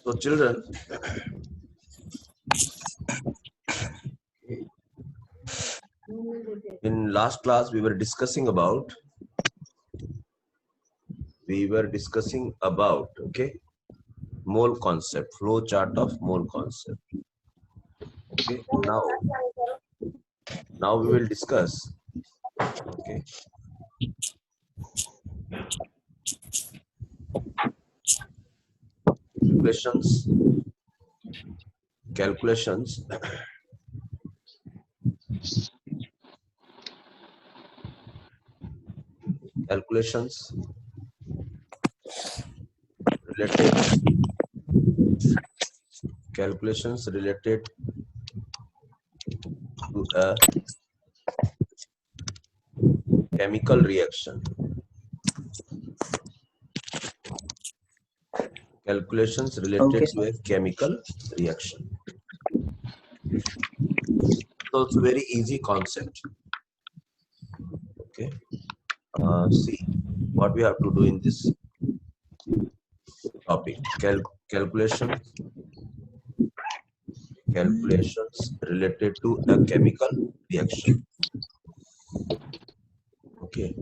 So children, in last class we were discussing about okay, mole concept, flow chart of mole concept. Okay, now we will discuss, okay, calculations related to a chemical reaction. Calculations related to a chemical reaction. So it's a very easy concept. Okay. See what we have to do in this topic. Calculations related to a chemical reaction. Okay.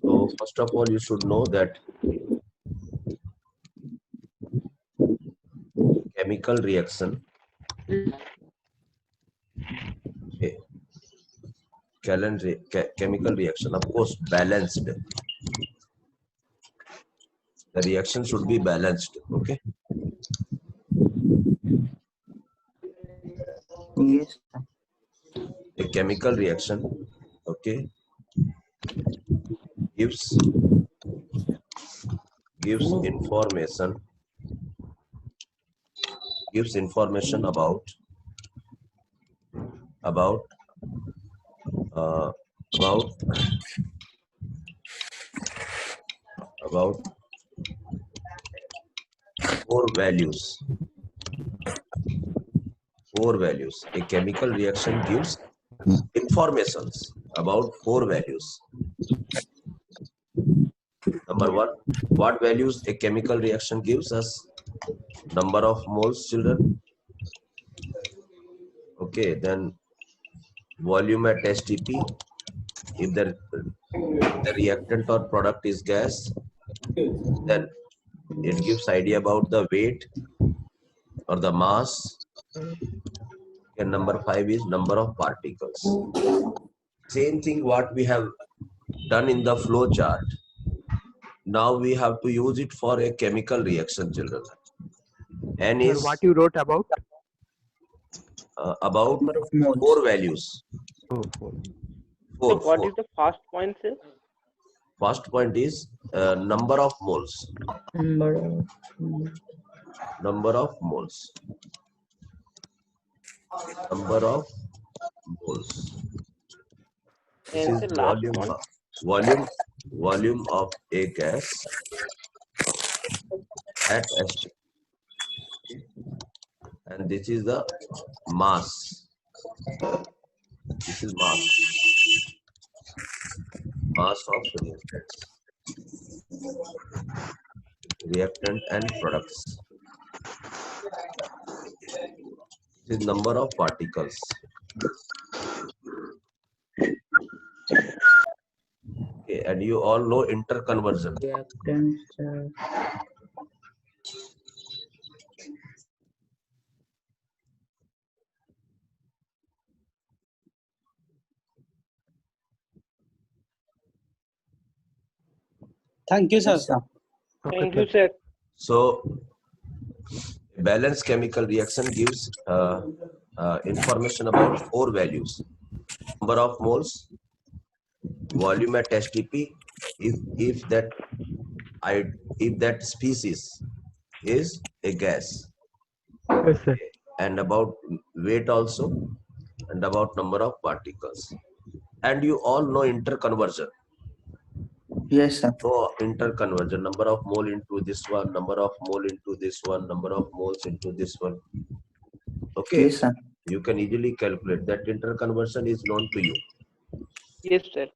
So first of all, you should know that chemical reaction, okay, chemical reaction, of course, balanced. The reaction should be balanced. Okay. Yes. A chemical reaction, okay, gives information about uh, about four values. A chemical reaction gives informations about four values. Number one, what values a chemical reaction gives us? Number of moles, children. Okay, then volume at STP. If the reactant or product is gas, then it gives idea about the weight or the mass. And number 5 is number of particles. Same thing what we have done in the flow chart. Now we have to use it for a chemical reaction, children. N is what you wrote about? About four values. Oh, So what is the first point, sir? First point is number of moles. Number of moles. This And is the last one. volume of a gas at STP. And this is the mass. This is mass of reactant and products. This is number of particles. Okay, and you all know interconversion. Thank you, sir. Thank you, sir. So, balanced chemical reaction gives information about four values: number of moles, volume at STP, if that species is a gas, yes, sir. and about weight also, and about number of particles. And you all know interconversion. Yes, sir. So interconversion, number of mole into this one, number of mole into this one, number of moles into this one. Okay. Yes, sir. You can easily calculate that. Interconversion is known to you. Yes, sir.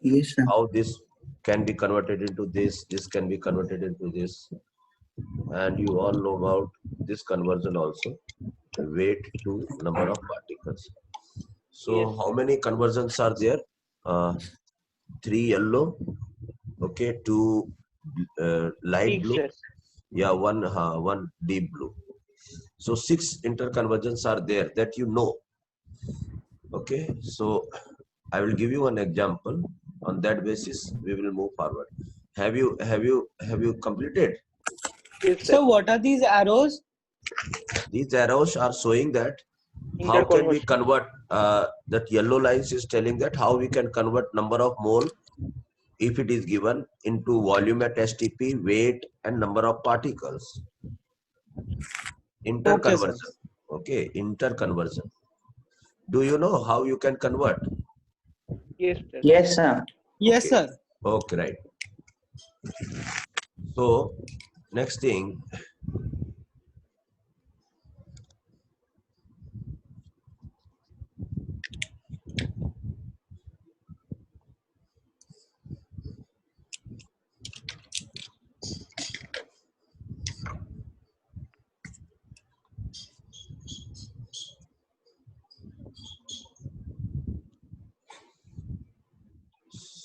Yes, sir. How this can be converted into this, this can be converted into this, and you all know about this conversion also, weight to number of particles. So Yes, how sir. many conversions are there? 3 yellow, okay, 2 light Peak, blue, sir. yeah, one deep blue. So 6 interconversions are there that you know. Okay, so I will give you an example. On that basis, we will move forward. Have you completed? Yes, sir. So what are these arrows? These arrows are showing that how can we Interconversion. convert. That yellow lines is telling that how we can convert number of mole if it is given into volume at STP, weight, and number of particles. Okay, sir. Interconversion. Okay, interconversion. Do you know how you can convert? Yes, sir. Yes, sir. Yes, Okay. sir. Okay, right. So next thing,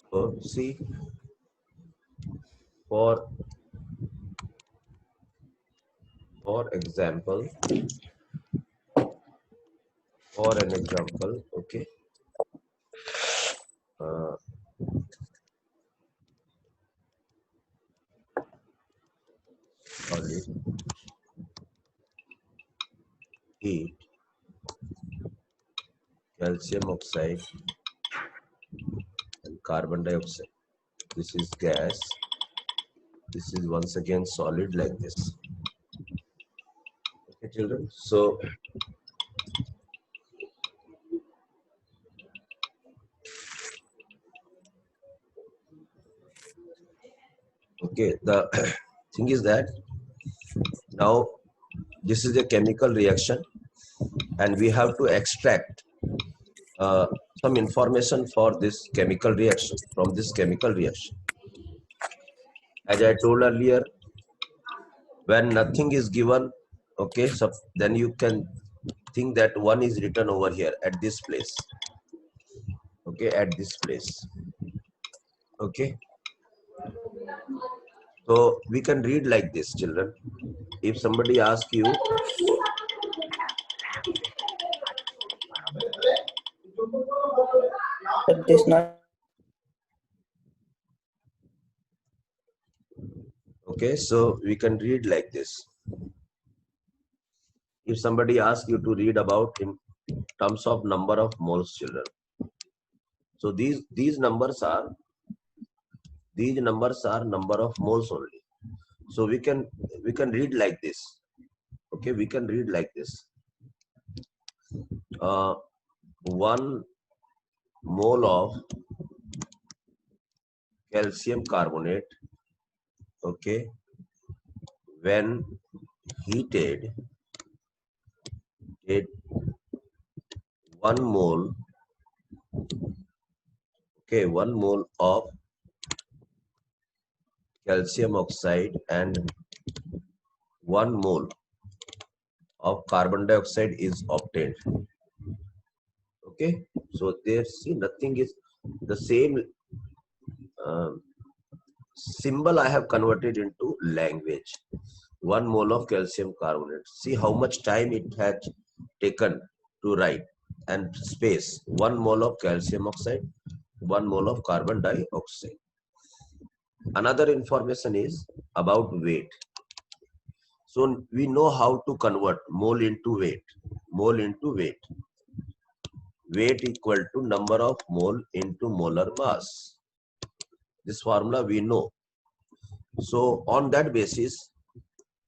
so see, for example, for an example, okay, uh, solid heat, calcium oxide, and carbon dioxide. This is gas. This is once again solid like this. Okay, children. So okay, the thing is that now this is a chemical reaction, and we have to extract some information for this chemical reaction from this chemical reaction. As I told earlier, when nothing is given, okay, so then you can think that one is written over here at this place, okay, at this place, okay. So we can read like this, children. If somebody asks you, But this not. okay, so we can read like this. If somebody asks you to read about in terms of number of moles, children, so these numbers are number of moles only. So we can read like this. Okay, we can read like this. 1 mole of calcium carbonate, okay, when heated, it 1 mole, okay, 1 mole of calcium oxide and 1 mole of carbon dioxide is obtained. Okay, so there, see, nothing is the same symbol I have converted into language. 1 mole of calcium carbonate. See how much time it has taken to write, and space. 1 mole of calcium oxide, 1 mole of carbon dioxide. Another information is about weight. So we know how to convert mole into weight. Mole into weight. Weight equal to number of mole into molar mass. This formula we know. So on that basis,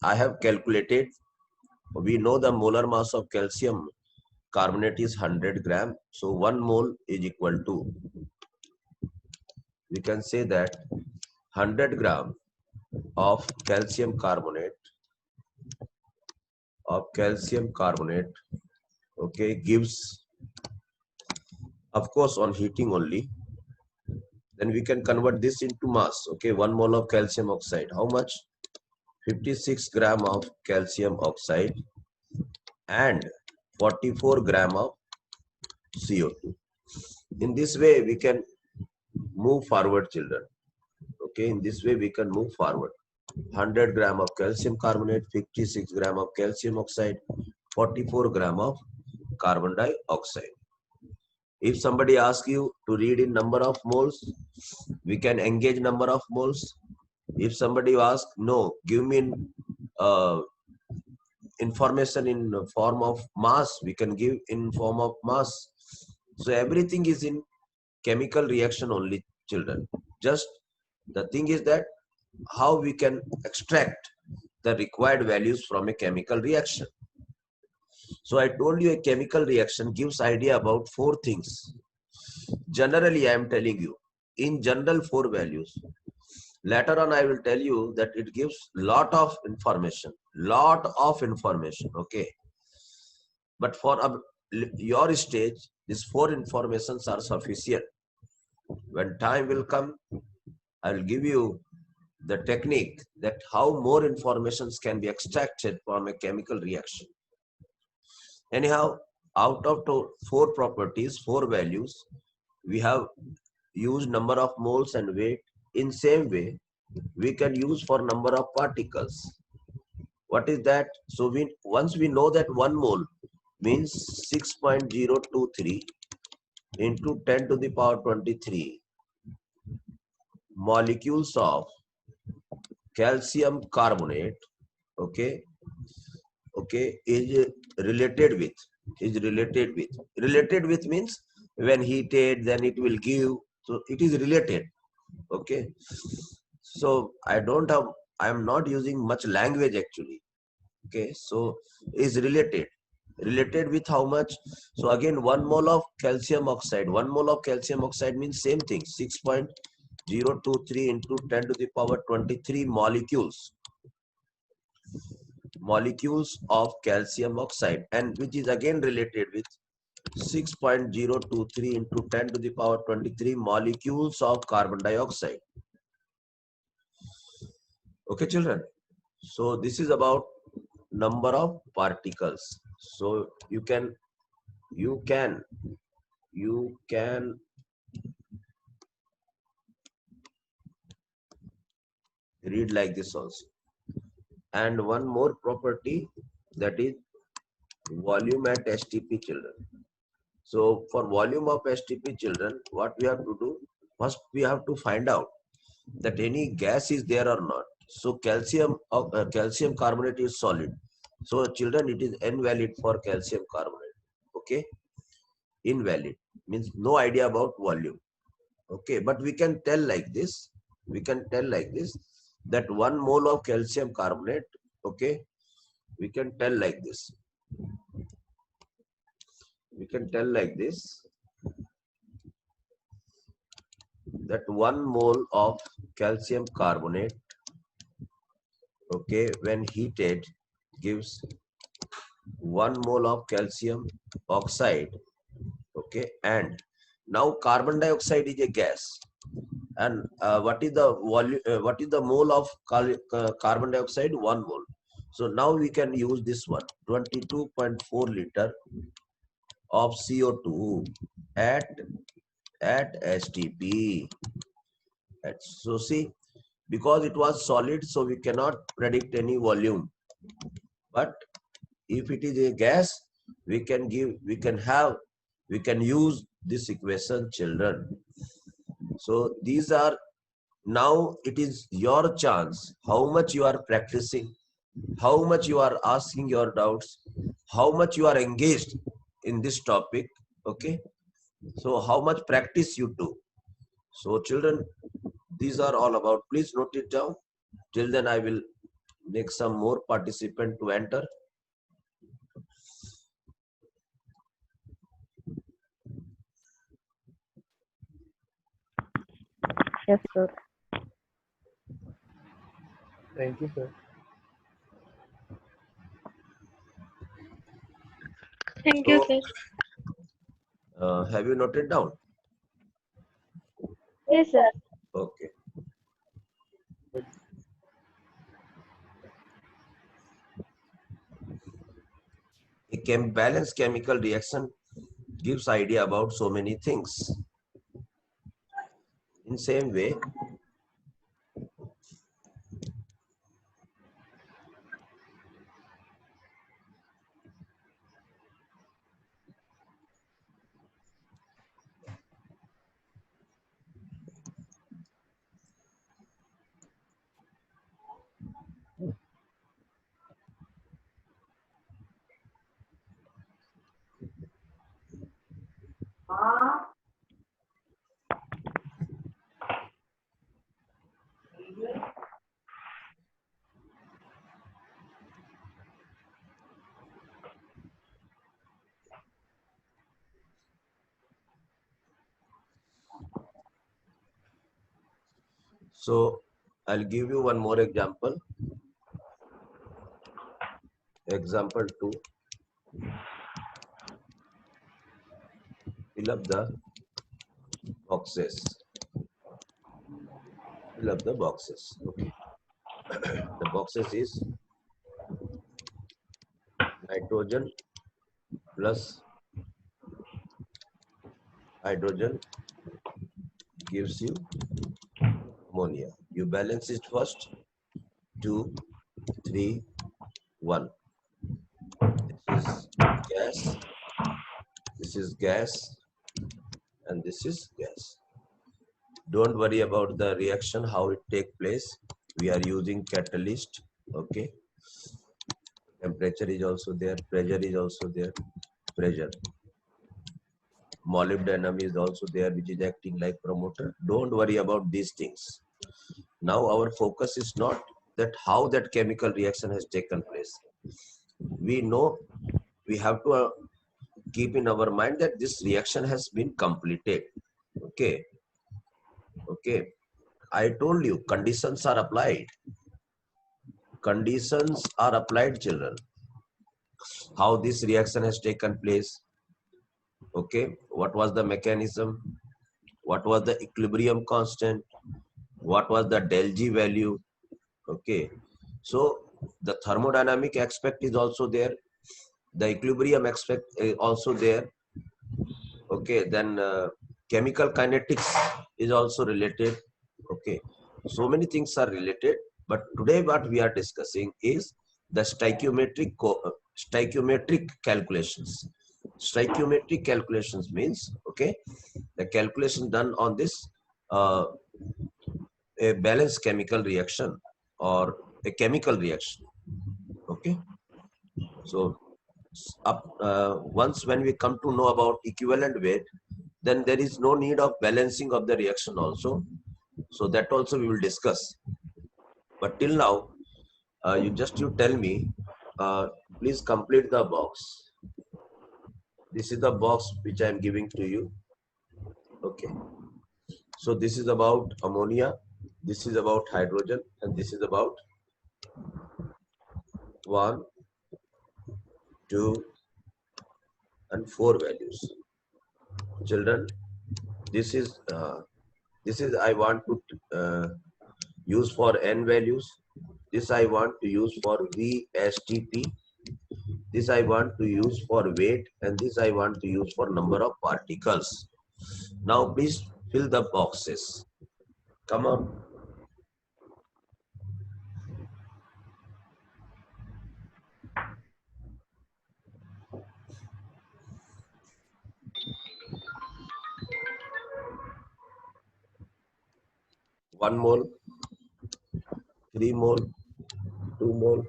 I have calculated. We know the molar mass of calcium carbonate is 100 gram. So 1 mole is equal to, we can say that 100 gram of calcium carbonate okay, gives, of course on heating only, Then we can convert this into mass. Okay, 1 mole of calcium oxide. How much? 56 gram of calcium oxide and 44 gram of CO2. In this way, we can move forward, children. Okay, in this way, we can move forward. 100 gram of calcium carbonate, 56 gram of calcium oxide, 44 gram of carbon dioxide. If somebody asks you to read in number of moles, we can engage number of moles. If somebody asks, no, give me information in form of mass, we can give in form of mass. So everything is in chemical reaction only, children. Just the thing is that how we can extract the required values from a chemical reaction. So I told you a chemical reaction gives idea about 4 things. Generally, I am telling you, in general 4 values. Later on, I will tell you that it gives lot of information, okay. But for your stage, these 4 informations are sufficient. When time will come, I will give you the technique that how more informations can be extracted from a chemical reaction. Anyhow, out of 4 properties, 4 values, we have used number of moles and weight. In same way, we can use for number of particles. What is that? So once we know that 1 mole means 6.023 into 10 to the power 23 molecules of calcium carbonate, okay, is related with means when heated, then it will give, so it is related, okay. So I am not using much language actually, okay. So is related with how much? So again, 1 mole of calcium oxide means same thing, 6.023 into 10 to the power 23 molecules of calcium oxide, and which is again related with 6.023 into 10 to the power 23 molecules of carbon dioxide. Okay, children. So this is about number of particles. So you can read like this also. And one more property, that is volume at STP, children. So for volume of STP, children, what we have to do? First, we have to find out that any gas is there or not. So calcium carbonate is solid. So children, it is invalid for calcium carbonate. Okay, invalid means no idea about volume. Okay, but we can tell like this. That 1 mole of calcium carbonate. Okay, we can tell like this. That 1 mole of calcium carbonate, okay, when heated, gives 1 mole of calcium oxide, okay. And now carbon dioxide is a gas, and what is the volume? What is the mole of carbon dioxide? 1 mole. So now we can use this one, 22.4 liter of CO2 at STP. So see, because it was solid, so we cannot predict any volume. But if it is a gas, we can use this equation, children. So these are, now it is your chance, how much you are practicing, how much you are asking your doubts, how much you are engaged in this topic, okay. So how much practice you do. So children, these are all about, please note it down. Till then I will make some more participant to enter. Yes, sir. Thank you, sir. Thank you, So, sir. have you noted down? Yes, sir. Okay. Balanced chemical reaction gives idea about so many things. In same way, so I'll give you one more example. Example 2. Fill up the boxes. Fill up the boxes. Okay. The boxes is nitrogen plus hydrogen gives you ammonia. You balance it first. 2, 3, 1. This is gas. This is gas. And this is gas. Don't worry about the reaction, how it take place. We are using catalyst. Okay. Temperature is also there. Pressure is also there. Pressure. Molybdenum is also there, which is acting like promoter. Don't worry about these things. Now our focus is not that how that chemical reaction has taken place. We know we have to keep in our mind that this reaction has been completed. Okay. Okay. I told you conditions are applied. Conditions are applied, children. How this reaction has taken place. Okay. What was the mechanism? What was the equilibrium constant? What was the del G value? Okay. So the thermodynamic aspect is also there. The equilibrium aspect is also there. Okay. Then chemical kinetics is also related. Okay. So many things are related. But today what we are discussing is the stoichiometric calculations. Stoichiometric calculations means, okay, the calculation done on this a balanced chemical reaction or a chemical reaction. Okay. So once when we come to know about equivalent weight, then there is no need of balancing of the reaction also. So that also we will discuss. But till now, you tell me, please complete the box. This is the box which I am giving to you. Okay. So this is about ammonia, this is about hydrogen, and this is about 1, 2, and 4 values. Children, this is I want to use for n values. This I want to use for VSTP. This I want to use for weight, and this I want to use for number of particles. Now please fill the boxes. Come on. One mole, 3 mole, 2 mole.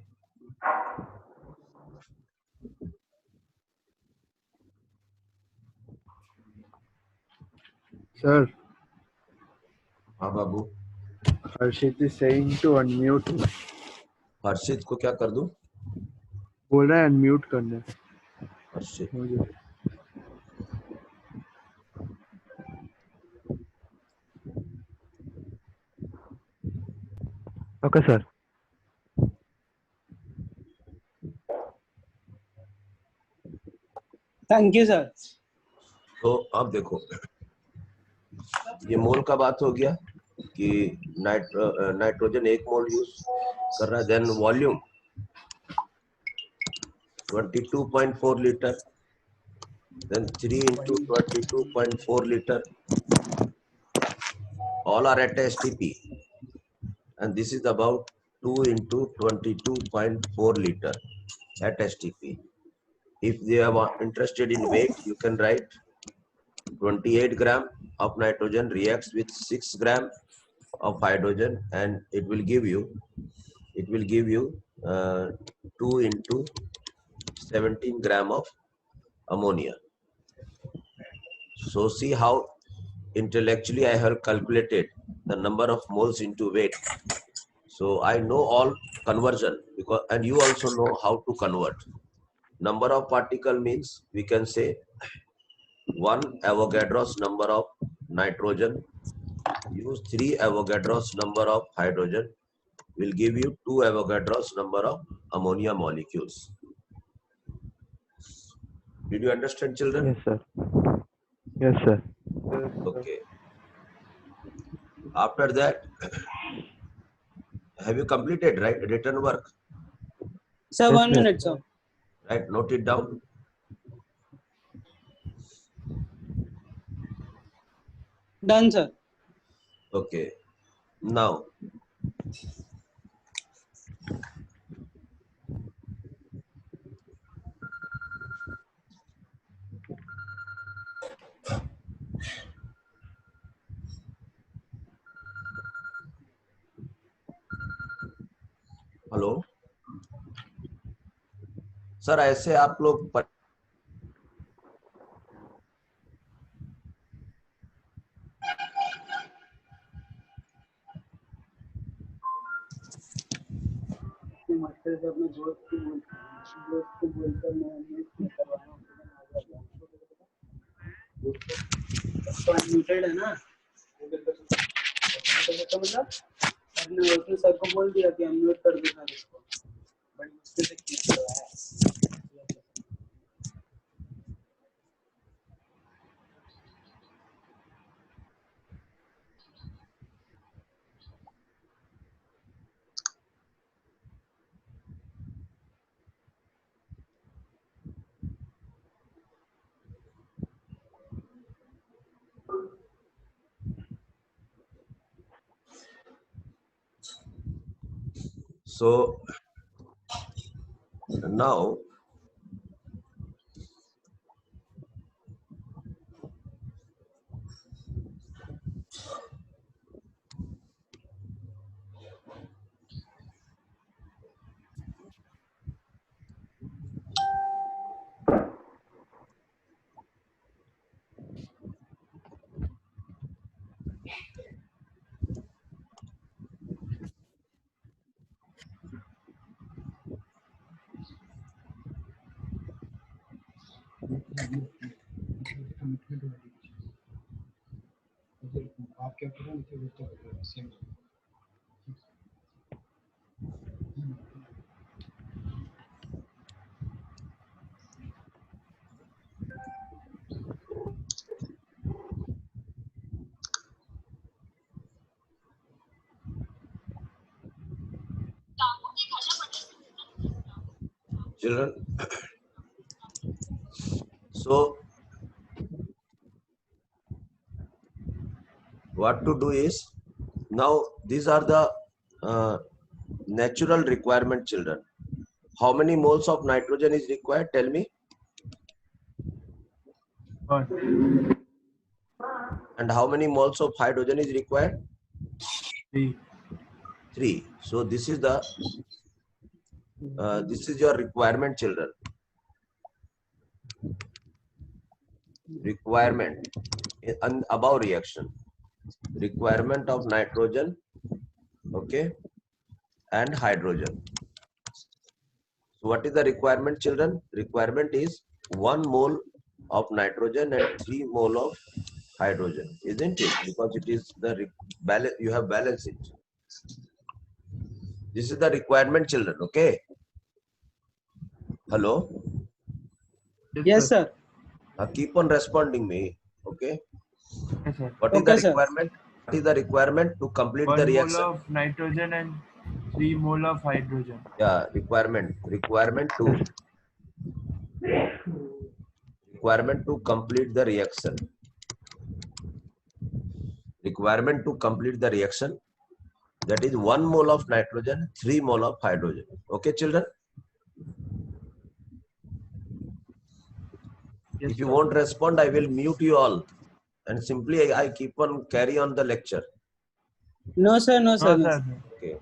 Sir, हाँ बाबू. Harshit is saying to unmute. हर्षित को क्या कर दूं? बोल रहा है unmute करने. हर्षित. मुझे. Okay, sir. Thank you, sir. तो अब देखो, ये मोल का बात हो गया कि नाइट्रोजन 1 मोल यूज कर रहा है. Then volume 22.4 liter. Then 3 into 22.4 liter. All are at STP. And this is about 2 into 22.4 liter at STP. If they are interested in weight, you can write 28 gram of nitrogen reacts with 6 gram of hydrogen, and it will give you 2 into 17 gram of ammonia. So see how intellectually I have calculated the number of moles into weight. So I know all conversion, because, and you also know how to convert. Number of particle means we can say 1 Avogadro's number of nitrogen, use 3 Avogadro's number of hydrogen, will give you 2 Avogadro's number of ammonia molecules. Did you understand, children? Yes, sir. Yes, sir. Okay. After that, have you completed, right, written work? Sir, Yes, 1 sir. minute, sir. Right, note it down. Done, sir. Okay. Now, hello sir, ऐसे आप लोग master से अपने दोस्त को बोलकर मैं करवाया तो अनम्यूटेड है ना, तो मतलब अपने उसने सर को बोल दिया कि अनम्यूट कर देना इसको, बड़ी मुश्किल से क्लिक करवाया. So now आप क्या करो तो same children, so what to do is, now these are the natural requirement, children. How many moles of nitrogen is required? Tell me. 1, And how many moles of hydrogen is required? 3. 3. So this is the this is your requirement, children. Requirement in above reaction. Requirement of nitrogen, okay, and hydrogen. So what is the requirement, children? Requirement is 1 mole of nitrogen and 3 mole of hydrogen, isn't it? Because it is the balance, you have balanced it. This is the requirement, children, okay? Hello? Yes, sir. Keep on responding me, okay? Yes, sir. What is Okay, the sir. requirement? What is the requirement to complete 1 the mole reaction? of nitrogen and 3 mole of hydrogen. Yeah, requirement to complete the reaction. Requirement to complete the reaction, that is 1 mole of nitrogen, 3 mole of hydrogen. Okay, children? Yes, If you sir. won't respond, I will mute you all. And simply I keep on carry on the lecture. No, sir. No, No, sir. No, sir. sir. Okay.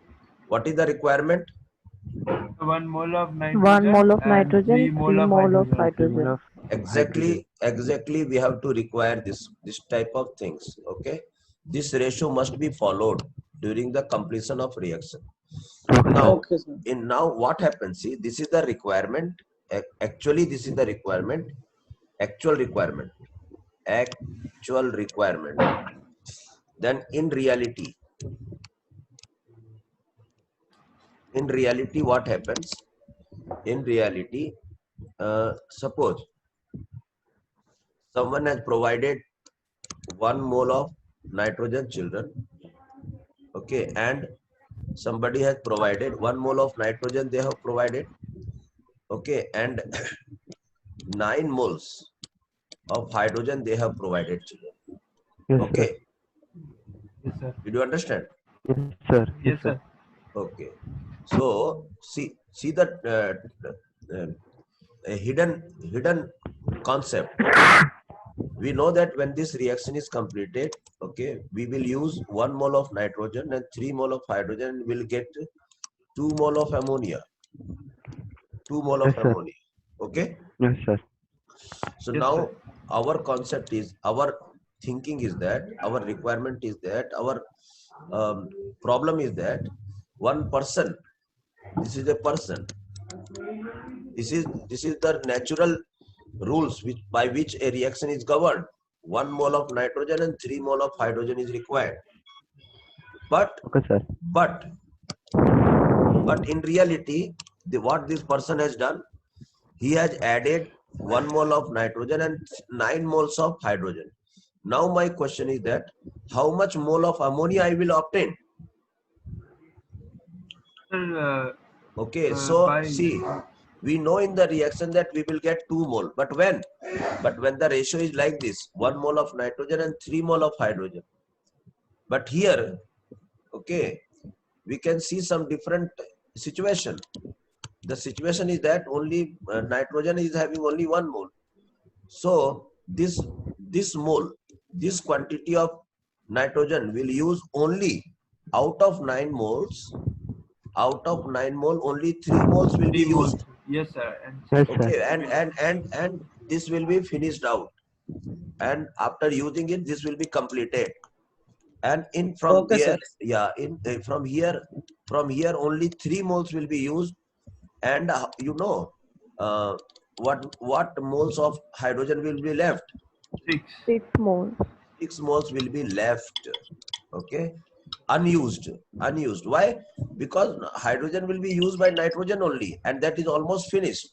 What is the requirement? 1 mole of 1 nitrogen mole of and nitrogen, 3 mole of mole of hydrogen. hydrogen. Exactly we have to require this type of things. Okay, this ratio must be followed during the completion of reaction. Okay, Now Okay, sir. now what happens, see, this is the requirement. Actually this is the requirement, actual requirement. Then in reality what happens? In reality, suppose someone has provided 1 mole of nitrogen, children, okay, and somebody has provided 1 mole of nitrogen, they have provided, okay, and 9 moles of hydrogen they have provided, children. yes, Okay, Yes, sir. sir. did you understand? Yes, sir. Yes, sir. Okay, so see that a hidden concept. We know that when this reaction is completed, okay, we will use 1 mole of nitrogen and 3 mole of hydrogen, will get 2 mole of ammonia. 2 mole of Yes, sir. ammonia. Okay. Yes, sir. So Yes, now sir. our concept is, our thinking is that, our requirement is that, our problem is that one person, this is a person, this is the natural rules by which a reaction is governed. 1 mole of nitrogen and 3 mole of hydrogen is required. But Okay, sir. but in reality, what this person has done, he has added 1 mole of nitrogen and 9 moles of hydrogen. Now my question is that, how much mole of ammonia I will obtain? Sir, Okay, so by see, we know in the reaction that we will get 2 mole, but when the ratio is like this, 1 mole of nitrogen and 3 mole of hydrogen. But here, okay, we can see some different situation. The situation is that only nitrogen is having only 1 mole. So this mole, this quantity of nitrogen will use only out of 9 moles. Out of 9 mole, only 3 moles will be 3 moles. used. Yes, sir. And Yes, Okay, sir. and this will be finished out. And after using it, this will be completed. And in from Okay, there, sir. yeah, in from here only 3 moles will be used. And uh, what moles of hydrogen will be left? 6. 6 moles. 6 moles will be left. Okay, unused. Why? Because hydrogen will be used by nitrogen only, and that is almost finished.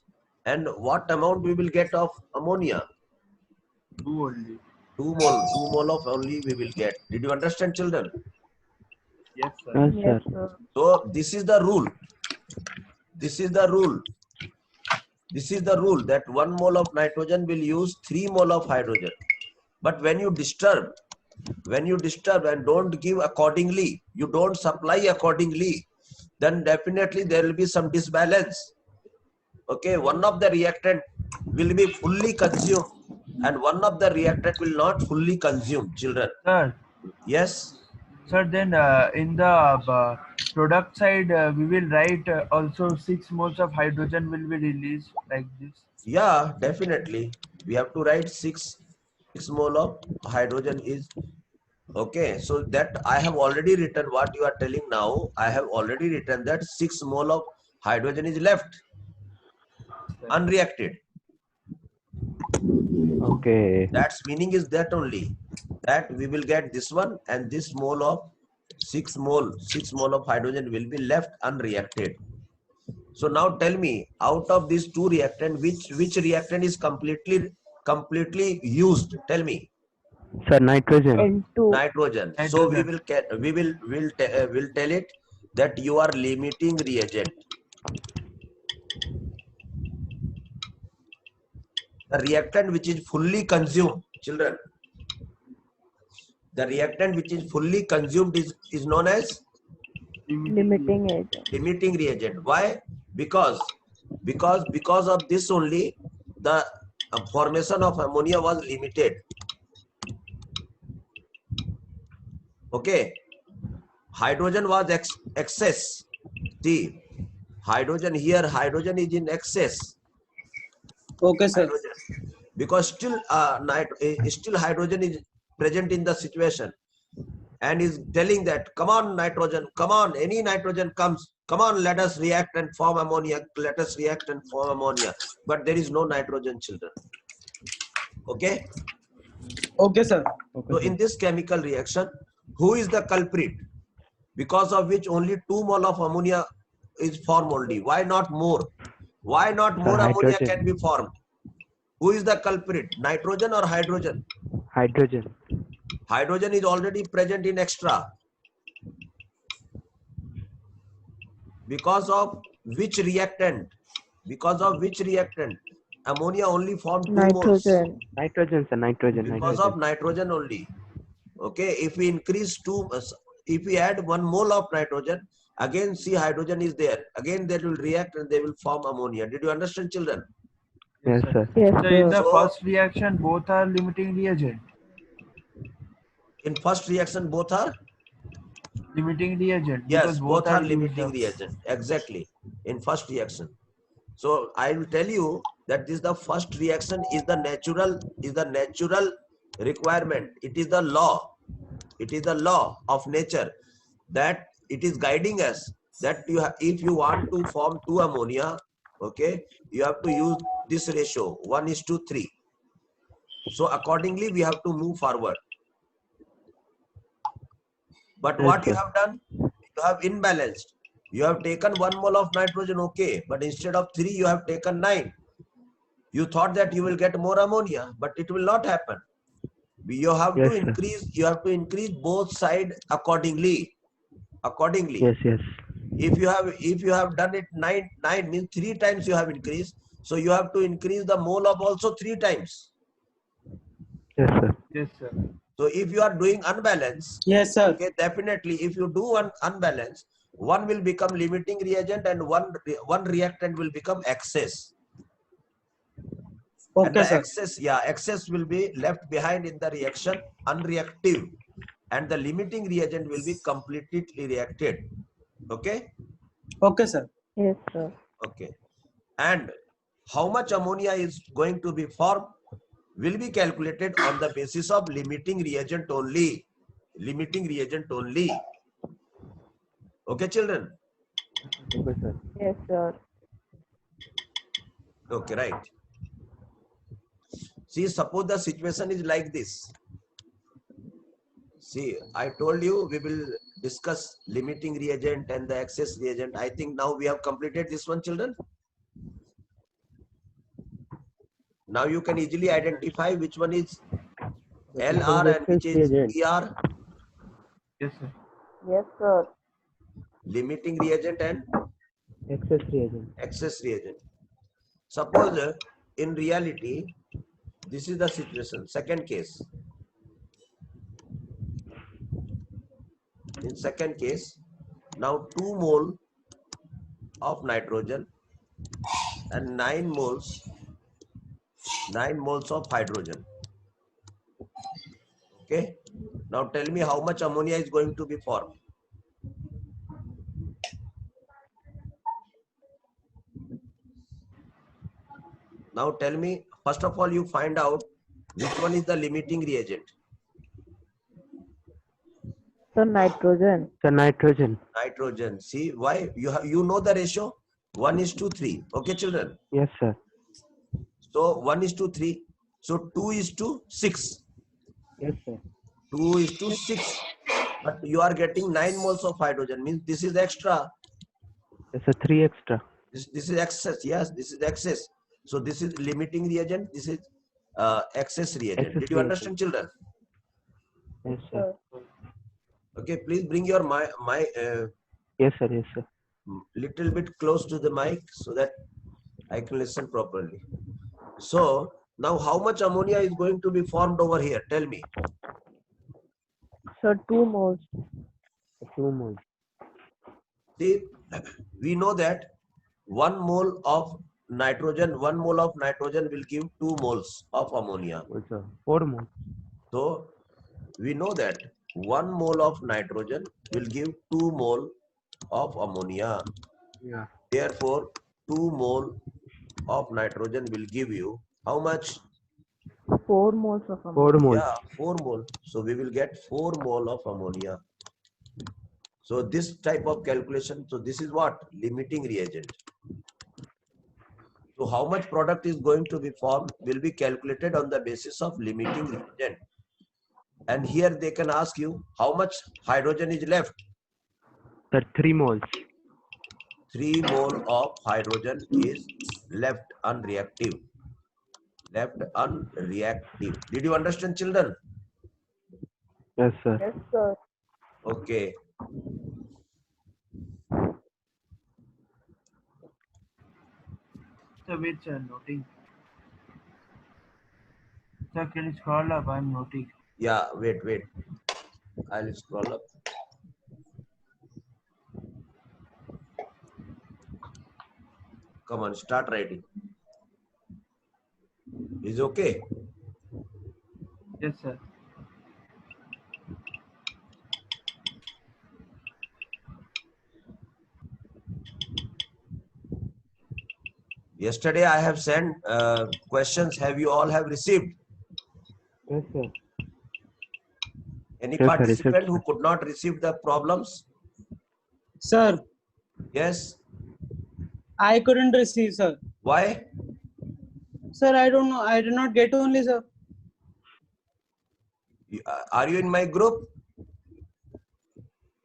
And what amount we will get of ammonia? 2 only. 2 mole of only we will get. Did you understand, children? Yes, sir. Yes, sir. So this is the rule. This is the rule. This is the rule, that 1 mole of nitrogen will use 3 mole of hydrogen. But when you disturb and don't give accordingly, you don't supply accordingly, then definitely there will be some disbalance. Okay, one of the reactant will be fully consumed and one of the reactant will not fully consume, children. Sir, Yes. sir, then in the product side, we will write also 6 moles of hydrogen will be released like this. Yeah, definitely. We have to write 6 mole of hydrogen is okay. So that I have already written what you are telling now. I have already written that 6 mole of hydrogen is left unreacted. Okay. That's meaning is that only, that we will get this one, and this mole of 6 mole of hydrogen will be left unreacted. So now tell me, out of these 2 reactant, which reactant is completely used? Tell me. Sir, nitrogen. N2. Nitrogen. So we Nitrogen. will tell it that you are limiting reagent. The reactant which is fully consumed, children. The reactant which is fully consumed is known as Limiting agent. limiting reagent. Why? Because of this only the formation of ammonia was limited. Okay. Hydrogen was excess. See, hydrogen here, hydrogen is in excess. Okay, sir. Hydrogen. Because still still hydrogen is present in the situation and is telling that, come on nitrogen, come on, any nitrogen comes, come on, let us react and form ammonia, let us react and form ammonia. But there is no nitrogen, children. Okay. Okay, sir. So in this chemical reaction, who is the culprit? Because of which only 2 mole of ammonia is formed only. Why not more? Why not more ammonia hydrogen. can be formed? Who is the culprit? Nitrogen or hydrogen? Hydrogen. Hydrogen is already present in extra. Because of which reactant? Because of which reactant? Ammonia only formed 2 moles. Nitrogen. Nitrogen, sir. Nitrogen. Because Nitrogen. of nitrogen only. Okay, if we increase if we add 1 mole of nitrogen, again see hydrogen is there. Again they will react and they will form ammonia. Did you understand, children? Yes, sir. Yes, So in sir. the So- first reaction, both are limiting reagent. In first reaction, both are? Limiting reagent. Yes, because both are used limiting up. reagent. Exactly. In first reaction. So I will tell you that this the first reaction is the natural requirement. It is the law. It is the law of nature that it is guiding us that if you want to form 2 ammonia, okay, you have to use this ratio 1:3. So accordingly we have to move forward. But Yes, what you sir. have done, you have imbalanced. You have taken 1 mole of nitrogen, okay, but instead of 3 you have taken 9. You thought that you will get more ammonia, but it will not happen. You have Yes, to sir. increase both sides accordingly. Yes, yes. If you have done it 9 means 3 times you have increased, so you have to increase the mole of also 3 times. Yes, sir. Yes, sir. So if you are doing unbalance, Yes, sir. okay, definitely if you do an unbalance, one will become limiting reagent and one reactant will become excess. And Okay, the sir. excess will be left behind in the reaction unreactive, and the limiting reagent will be completely reacted. Okay. Okay, sir. Yes, sir. Okay. And how much ammonia is going to be formed will be calculated on the basis of limiting reagent only. Limiting reagent only. Okay, children. Okay, sir. Yes, sir. Okay, right. See, suppose the situation is like this. See, I told you we will discuss limiting reagent and the excess reagent. I think now we have completed this one, children. Now you can easily identify which one is LR and which is ER. Yes, sir. Yes, sir. Limiting reagent and Excess reagent. excess reagent. Suppose in reality, this is the situation. Second case. In second case, now 2 mole of nitrogen and 9 moles of hydrogen. Okay. Now tell me how much ammonia is going to be formed. Now tell me, first of all, you find out which one is the limiting reagent. So nitrogen. Sir, nitrogen. Nitrogen. See why? You know the ratio 1:3. Okay, children. Yes, sir. So 1:3. So 2:6. Yes, sir. 2:6. But you are getting 9 moles of hydrogen. Means this is extra. Yes, sir. 3 extra. This is excess. Yes, this is excess. So this is limiting reagent. This is excess reagent. Excess Did you reagent. understand, children? Yes, sir. Sir. Okay, please bring your Yes, sir. Yes, sir. little bit close to the mic so that I can listen properly. So now how much ammonia is going to be formed over here? Tell me. Sir, 2 moles. 2 moles. See, we know that 1 mole of nitrogen will give 2 moles of ammonia. Also 4 moles. So we know that 1 mole of nitrogen will give 2 mole of ammonia. Yeah. Therefore, 2 mole of nitrogen will give you how much? 4 moles of 4 ammonia. moles. Yeah, 4 mole. So we will get 4 mole of ammonia. So this type of calculation, so this is what? Limiting reagent. So how much product is going to be formed will be calculated on the basis of limiting reagent. And here they can ask you how much hydrogen is left. Sir, 3 moles. 3 mole of hydrogen is left unreactive. Left unreactive. Did you understand, children? Yes, sir. Yes, sir. Okay. So wait, sir, noting. Sir, can you scroll up? I'm noting. Yeah, wait. I'll scroll up. Come on, start writing. Is okay? Yes, sir. Yesterday I have sent questions. Have you all have received? Yes, sir. Any Yes, sir, participant received, who sir. could not receive the problems? Sir, Yes. I couldn't receive, sir. Why? Sir, I don't know. I did not get only, sir. Are you in my group?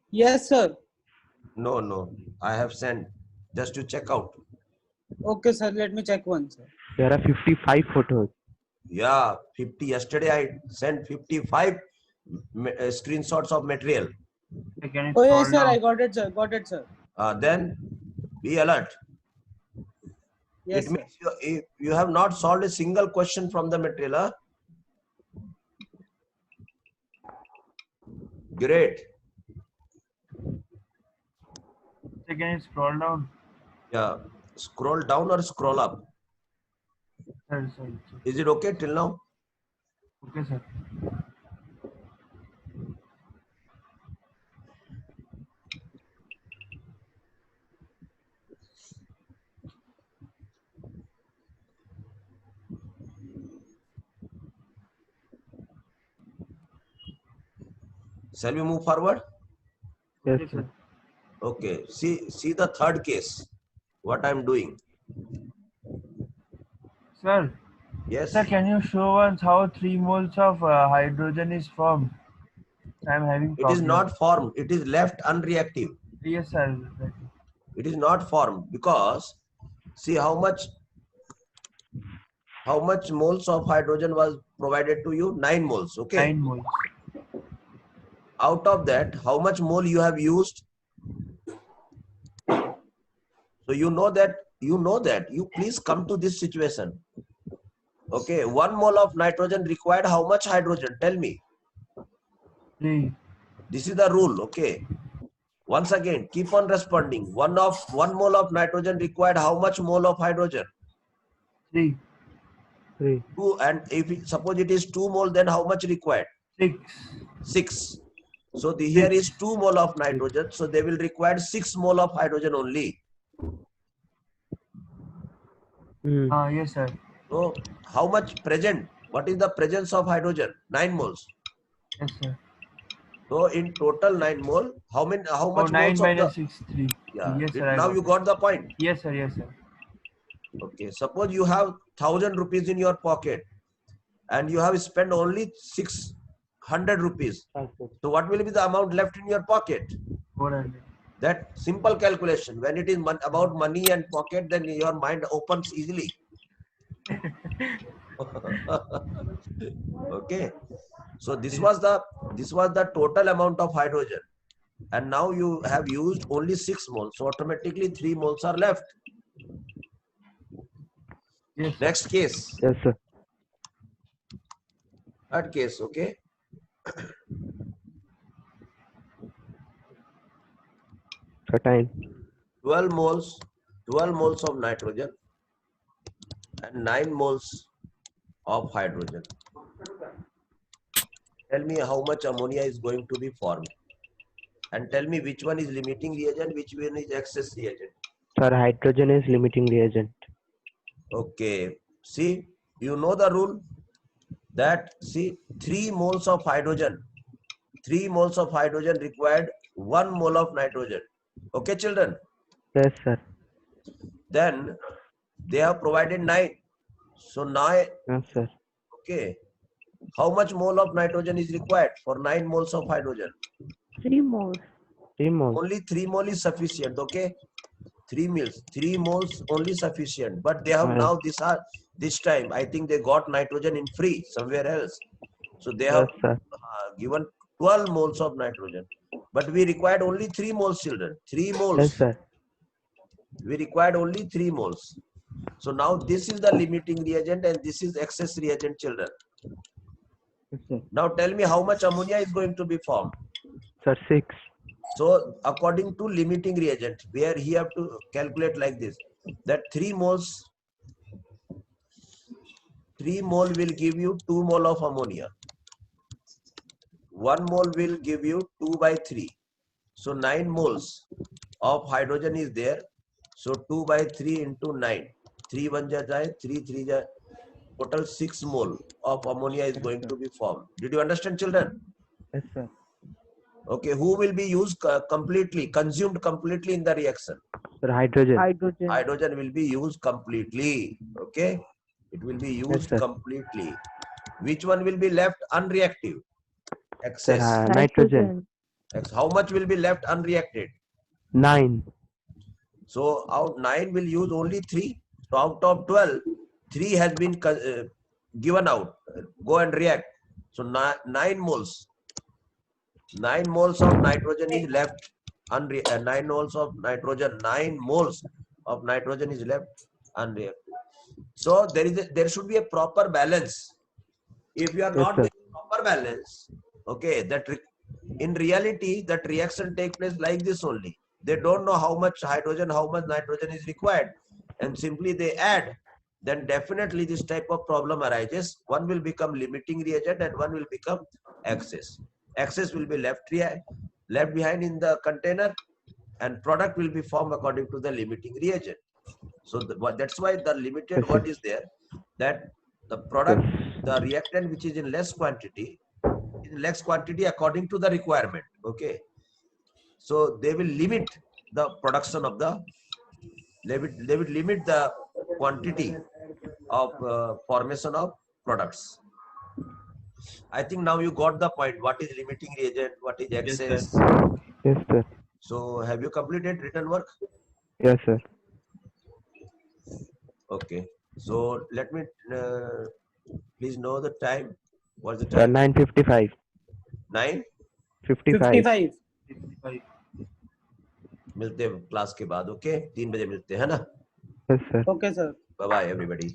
Yes, sir. No. I have sent just to check out. Okay, sir. Let me check once, sir. There are 55 photos. Yeah, 50. Yesterday I sent 55 screenshots of material. Sir, can you Oh, scroll yes, sir. down? I got it, sir. Got it, sir. Then be alert. Yes, It sir. means you have not solved a single question from the material. Huh? Great. Sir, can you scroll down? Yeah. Scroll down or scroll up. Sir. Is it okay till now? Okay, sir. Shall we move forward? Yes, Okay, sir. sir. Okay. See the third case. What I'm doing. Sir, Yes. sir, can you show us how 3 moles of hydrogen is formed? I'm having It is problem. not formed. It is left unreactive. Yes, sir. It is not formed because see how much moles of hydrogen was provided to you? 9 moles. Okay. 9 moles. Out of that, how much mole you have used? So you know that. You please come to this situation. Okay. 1 mole of nitrogen required how much hydrogen? Tell me. 3. This is the rule. Okay. Once again, keep on responding. 1 mole of nitrogen required how much mole of hydrogen? 3. 3. 2. And if suppose it is 2 mole, then how much required? 6. 6. So here is 2 mole of nitrogen. So they will require 6 mole of hydrogen only. Yes, sir. So how much present? What is the presence of hydrogen? 9 moles. Yes, sir. So in total 9 mole, how much 9 moles of the? minus 6, 3. Yeah. Yes, sir. Now you got the point. Yes, sir. Yes, sir. Okay. Suppose you have 1,000 rupees in your pocket and you have spent only 600 rupees. So what will be the amount left in your pocket? 400. That simple calculation. When it is about money and pocket, then your mind opens easily. Okay. So this was the total amount of hydrogen, and now you have used only 6 moles. So automatically 3 moles are left. Yes, sir. Next case, Yes, sir. third case. Okay. Certain. 12 moles of nitrogen and 9 moles of hydrogen. Tell me how much ammonia is going to be formed, and tell me which one is limiting reagent, which one is excess reagent. Sir, hydrogen is limiting reagent. Okay, see, you know the rule that, see, 3 moles of hydrogen required 1 mole of nitrogen. Okay, children. Yes, sir. Then they have provided 9. So now, Yes, sir. okay, how much mole of nitrogen is required for 9 moles of hydrogen? 3 moles. 3 moles. Only 3 mole is sufficient. Okay, 3 moles only sufficient. But they have now this time I think they got nitrogen in free somewhere else. So they have Yes, sir. given 12 moles of nitrogen. But we required only 3 moles, children. 3 moles. Yes, sir. We required only 3 moles. So now this is the limiting reagent and this is excess reagent, children. Yes, sir. Now tell me how much ammonia is going to be formed. Sir, 6. So according to limiting reagent, where he have to calculate like this, that 3 mole will give you 2 mole of ammonia. 1 mole will give you 2 by 3. So 9 moles of hydrogen is there. So 2 by 3 into 9. 3 1 ja jaye, 3 3 ja. Total 6 mole of ammonia is going to be formed. Did you understand, children? Yes, sir. Okay, who will be used consumed completely in the reaction? Sir, hydrogen. Hydrogen. Hydrogen will be used completely. Okay, it will be used sir. completely. Which one will be left unreactive? Sir, Excess. nitrogen. How much will be left unreacted? 9. So out 9 will use only 3. So out of 12, 3 has been given out. Go and react. So 9 moles. 9 moles of nitrogen is left. 9 moles of nitrogen. 9 moles of nitrogen is left unreacted. So there should be a proper balance. If you are Yes, not sir. doing proper balance, okay, in reality that reaction takes place like this only. They don't know how much hydrogen, how much nitrogen is required, and simply they add. Then definitely this type of problem arises. One will become limiting reagent and one will become excess. Excess will be left behind in the container, and product will be formed according to the limiting reagent. So that's why the limited Yes, what sir. is there, that the product, Yes. the reactant which is in less quantity according to the requirement. Okay, so they will limit the production of they will limit the quantity of formation of products. I think now you got the point. What is limiting reagent? What is Yes, sir. excess? Yes, sir. So have you completed written work? Yes, sir. Okay. So let me please know the time. What's the Sir, time? 9:55. 9. 55. 55. 55. मिलते हैं class के बाद. Okay 3 बजे मिलते हैं ना. Yes, sir. Okay, sir. Bye bye everybody.